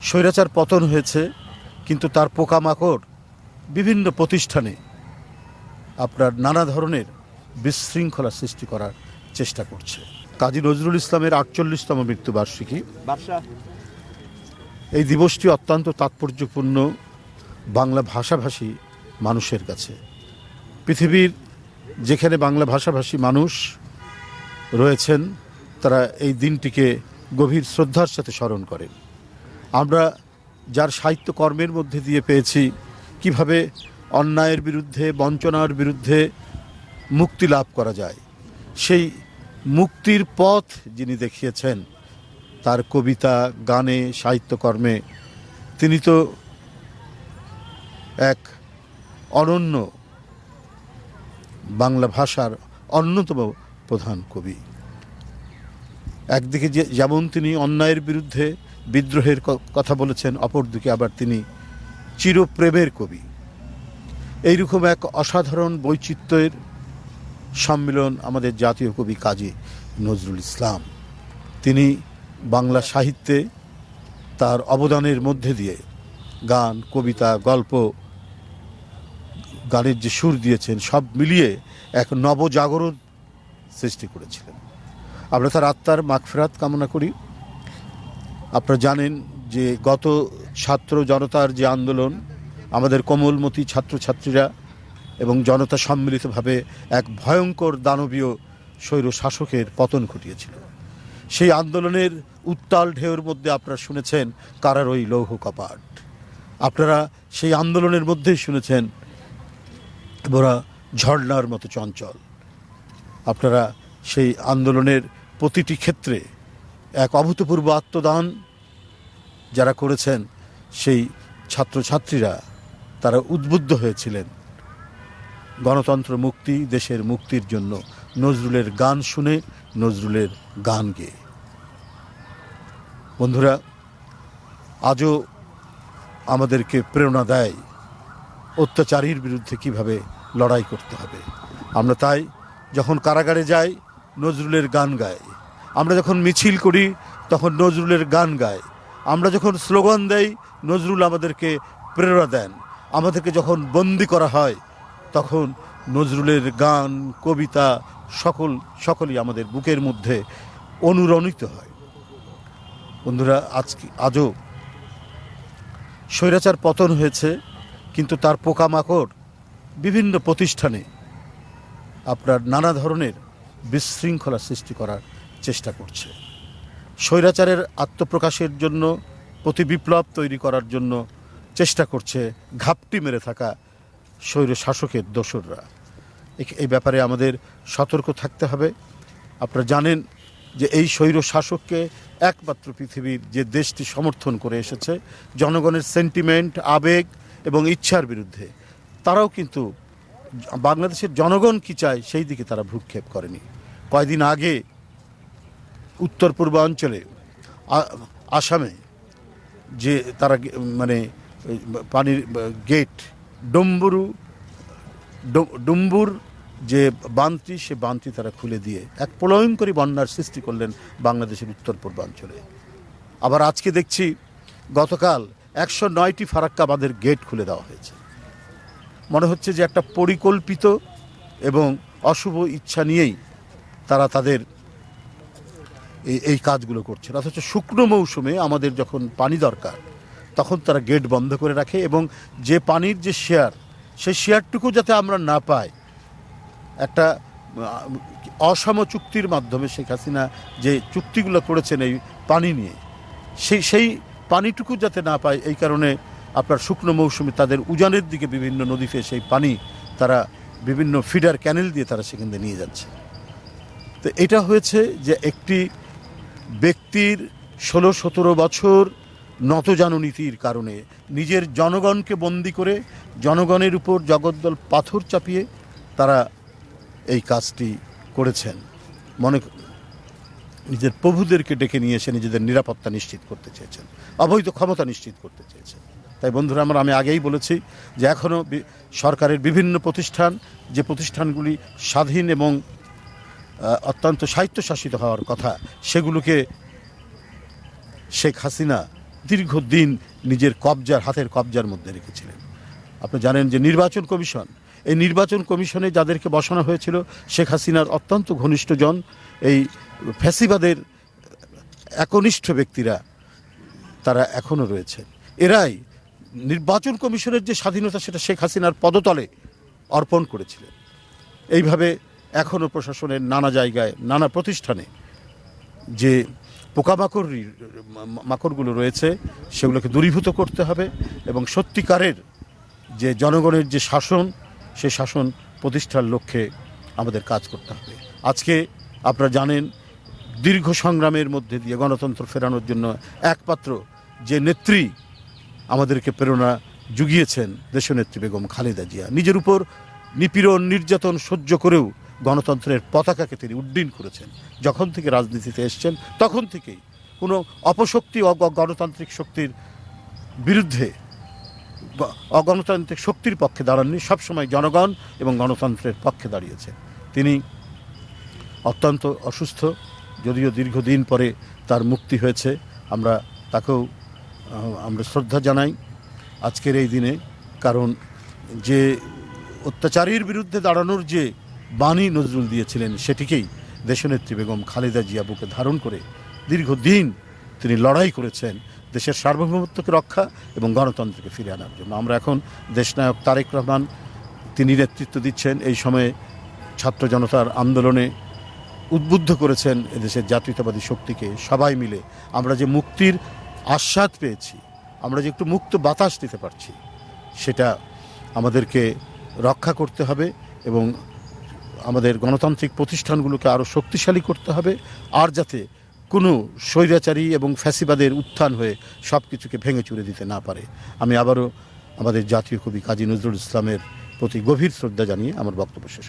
স্বৈরাচার পতন হয়েছে, কিন্তু তার পোকামাকড় বিভিন্ন প্রতিষ্ঠানে আপনার নানা ধরনের বিশৃঙ্খলা সৃষ্টি করার চেষ্টা করছে। কাজী নজরুল ইসলামের ৪৮তম মৃত্যুবার্ষিকী, এই দিবসটি অত্যন্ত তাৎপর্যপূর্ণ বাংলা ভাষাভাষী মানুষের কাছে। পৃথিবীর যেখানে বাংলা ভাষাভাষী মানুষ রয়েছেন তারা এই দিনটিকে গভীর শ্রদ্ধার সাথে স্মরণ করেন। আমরা যার সাহিত্যকর্মের মধ্যে দিয়ে পেয়েছি কিভাবে অন্যায়ের বিরুদ্ধে, বঞ্চনার বিরুদ্ধে মুক্তি লাভ করা যায়, সেই মুক্তির পথ যিনি দেখিয়েছেন তার কবিতা, গানে, সাহিত্যকর্মে তিনি তো এক অনন্য বাংলা ভাষার অন্যতম প্রধান কবি। একদিকে যেমন তিনি অন্যায়ের বিরুদ্ধে বিদ্রোহের কথা বলেছেন, অপরদিকে আবার তিনি চিরপ্রেমের কবি। এইরকম এক অসাধারণ বৈচিত্র্যের সম্মিলন আমাদের জাতীয় কবি কাজী নজরুল ইসলাম। তিনি বাংলা সাহিত্যে তার অবদানের মধ্যে দিয়ে গান, কবিতা, গল্প, গানের যে সুর দিয়েছেন সব মিলিয়ে এক নবজাগরণ সৃষ্টি করেছিলেন। আমরা তার আত্মার মাগফিরাত কামনা করি। আপনারা জানেন যে গত ছাত্র জনতার যে আন্দোলন, আমাদের কোমলমতি ছাত্রছাত্রীরা এবং জনতা সম্মিলিতভাবে এক ভয়ঙ্কর দানবীয় স্বৈর শাসকের পতন ঘটিয়েছিল। সেই আন্দোলনের উত্তাল ঢেউর মধ্যে আপনারা শুনেছেন কারার ওই লৌহ কপাট। আপনারা সেই আন্দোলনের মধ্যেই শুনেছেন ওরা ঝর্ণার মতো চঞ্চল। আপনারা সেই আন্দোলনের প্রতিটি ক্ষেত্রে এক অভূতপূর্ব আত্মদান যারা করেছেন, সেই ছাত্রছাত্রীরা তারা উদ্বুদ্ধ হয়েছিলেন গণতন্ত্র মুক্তি, দেশের মুক্তির জন্য নজরুলের গান শুনে, নজরুলের গান গেয়ে। বন্ধুরা, আজও আমাদেরকে প্রেরণা দেয় অত্যাচারীর বিরুদ্ধে কিভাবে লড়াই করতে হবে। আমরা তাই যখন কারাগারে যাই নজরুলের গান গাই, আমরা যখন মিছিল করি তখন নজরুলের গান গাই, আমরা যখন স্লোগান দেই নজরুল আমাদেরকে প্রেরণা দেন, আমাদেরকে যখন বন্দি করা হয় তখন নজরুলের গান, কবিতা সকলই আমাদের বুকের মধ্যে অনুরণিত হয়। বন্ধুরা, আজও স্বৈরাচার পতন হয়েছে, কিন্তু তার পোকামাকড় বিভিন্ন প্রতিষ্ঠানে আপনার নানা ধরনের বিশৃঙ্খলা সৃষ্টি করার চেষ্টা করছে। স্বৈরাচারের আত্মপ্রকাশের জন্য, প্রতিবিপ্লব তৈরি করার জন্য চেষ্টা করছে ঘাপটি মেরে থাকা স্বৈর শাসকের দোসররা। এই ব্যাপারে আমাদের সতর্ক থাকতে হবে। আপনারা জানেন যে এই স্বৈর শাসককে একমাত্র পৃথিবীর যে দেশটি সমর্থন করে এসেছে জনগণের সেন্টিমেন্ট, আবেগ এবং ইচ্ছার বিরুদ্ধে, তারাও কিন্তু বাংলাদেশের জনগণ কি চায় সেই দিকে তারা ভ্রুক্ষেপ করেনি। কয়েকদিন আগে উত্তর পূর্বাঞ্চলে আসামে যে তারা মানে পানির গেট ডুম্বুর যে বাঁধটি, সে বাঁধটি তারা খুলে দিয়ে এক প্রলয়ঙ্করী বন্যার সৃষ্টি করলেন বাংলাদেশের উত্তর পূর্বাঞ্চলে। আবার আজকে দেখছি গতকাল ১০৯টি ফারাক্কা বাঁধের গেট খুলে দেওয়া হয়েছে। মনে হচ্ছে যে একটা পরিকল্পিত এবং অশুভ ইচ্ছা নিয়েই তারা তাদের এই কাজগুলো করছে। অথচ শুকনো মৌসুমে আমাদের যখন পানি দরকার তখন তারা গেট বন্ধ করে রাখে, এবং যে পানির যে শেয়ার, সেই শেয়ারটুকু যাতে আমরা না পাই, একটা অসম চুক্তির মাধ্যমে শেখ হাসিনা যে চুক্তিগুলো করেছেন এই পানি নিয়ে, সেই পানিটুকু যাতে না পায়, এই কারণে আপনার শুকনো মৌসুমে তাদের উজানের দিকে বিভিন্ন নদীতে সেই পানি তারা বিভিন্ন ফিডার ক্যানেল দিয়ে তারা সেখান থেকে নিয়ে যাচ্ছে। তো এটা হয়েছে যে একটি ব্যক্তির ১৬-১৭ বছর নতজানু নীতির কারণে নিজের জনগণকে বন্দি করে জনগণের উপর জগদ্দল পাথর চাপিয়ে তারা এই কাজটি করেছেন। নিজের প্রভুদেরকে ডেকে নিয়ে এসে নিজেদের নিরাপত্তা নিশ্চিত করতে চেয়েছেন, অবৈধ ক্ষমতা নিশ্চিত করতে চেয়েছেন। তাই বন্ধুরা, আমি আগেই বলেছি যে এখনও সরকারের বিভিন্ন প্রতিষ্ঠান, যে প্রতিষ্ঠানগুলি স্বাধীন এবং অত্যন্ত স্বায়ত্তশাসিত হওয়ার কথা, সেগুলোকে শেখ হাসিনা দীর্ঘদিন নিজের হাতের কবজার মধ্যে রেখেছিলেন। আপনি জানেন যে নির্বাচন কমিশন, এই নির্বাচন কমিশনে যাদেরকে বসানো হয়েছিল শেখ হাসিনার অত্যন্ত ঘনিষ্ঠজন, এই ফ্যাসিবাদের একনিষ্ঠ ব্যক্তিরা তারা এখনও রয়েছে। এরাই নির্বাচন কমিশনের যে স্বাধীনতা সেটা শেখ হাসিনার পদতলে অর্পণ করেছিলেন। এইভাবে এখনও প্রশাসনের নানা জায়গায় নানা প্রতিষ্ঠানে যে মাকড়গুলো রয়েছে সেগুলোকে দূরীভূত করতে হবে এবং সত্যিকারের যে জনগণের যে শাসন, সেই শাসন প্রতিষ্ঠার লক্ষ্যে আমাদের কাজ করতে হবে। আজকে আপনারা জানেন দীর্ঘ সংগ্রামের মধ্যে দিয়ে গণতন্ত্র ফেরানোর জন্য একমাত্র যে নেত্রী আমাদেরকে প্রেরণা জুগিয়েছেন দেশনেত্রী বেগম খালেদা জিয়া। নিজের উপর নিপীড়ন নির্যাতন সহ্য করেও গণতন্ত্রের পতাকাকে তিনি উড্ডীন করেছেন। যখন থেকে রাজনীতিতে এসছেন তখন থেকেই কোনো অপশক্তি গণতান্ত্রিক শক্তির বিরুদ্ধে, অগণতান্ত্রিক শক্তির পক্ষে দাঁড়াননি, সবসময় জনগণ এবং গণতন্ত্রের পক্ষে দাঁড়িয়েছে। তিনি অত্যন্ত অসুস্থ, যদিও দীর্ঘদিন পরে তার মুক্তি হয়েছে। তাকেও আমরা শ্রদ্ধা জানাই আজকের এই দিনে, কারণ যে অত্যাচারীর বিরুদ্ধে দাঁড়ানোর যে বাণী নজরুল দিয়েছিলেন সেটিকেই দেশনেত্রী বেগম খালেদা জিয়া বুকে ধারণ করে দীর্ঘদিন তিনি লড়াই করেছেন দেশের সার্বভৌমত্বকে রক্ষা এবং গণতন্ত্রকে ফিরে আনার জন্য। আমরা এখন দেশনায়ক তারেক রহমান তিনি নেতৃত্ব দিচ্ছেন, এই সময়ে ছাত্র জনতার আন্দোলনে উদ্বুদ্ধ করেছেন এদেশের জাতীয়তাবাদী শক্তিকে। সবাই মিলে আমরা যে মুক্তির আস্বাদ পেয়েছি, আমরা যে একটু মুক্ত বাতাস নিতে পারছি, সেটা আমাদেরকে রক্ষা করতে হবে এবং আমাদের গণতান্ত্রিক প্রতিষ্ঠানগুলোকে আরও শক্তিশালী করতে হবে। আর যাতে কোনো স্বৈরাচারী এবং ফ্যাসিবাদের উত্থান হয়ে সব কিছুকে ভেঙে চুরে দিতে না পারে। আমি আবারও আমাদের জাতীয় কবি কাজী নজরুল ইসলামের প্রতি গভীর শ্রদ্ধা জানিয়ে আমার বক্তব্য শেষ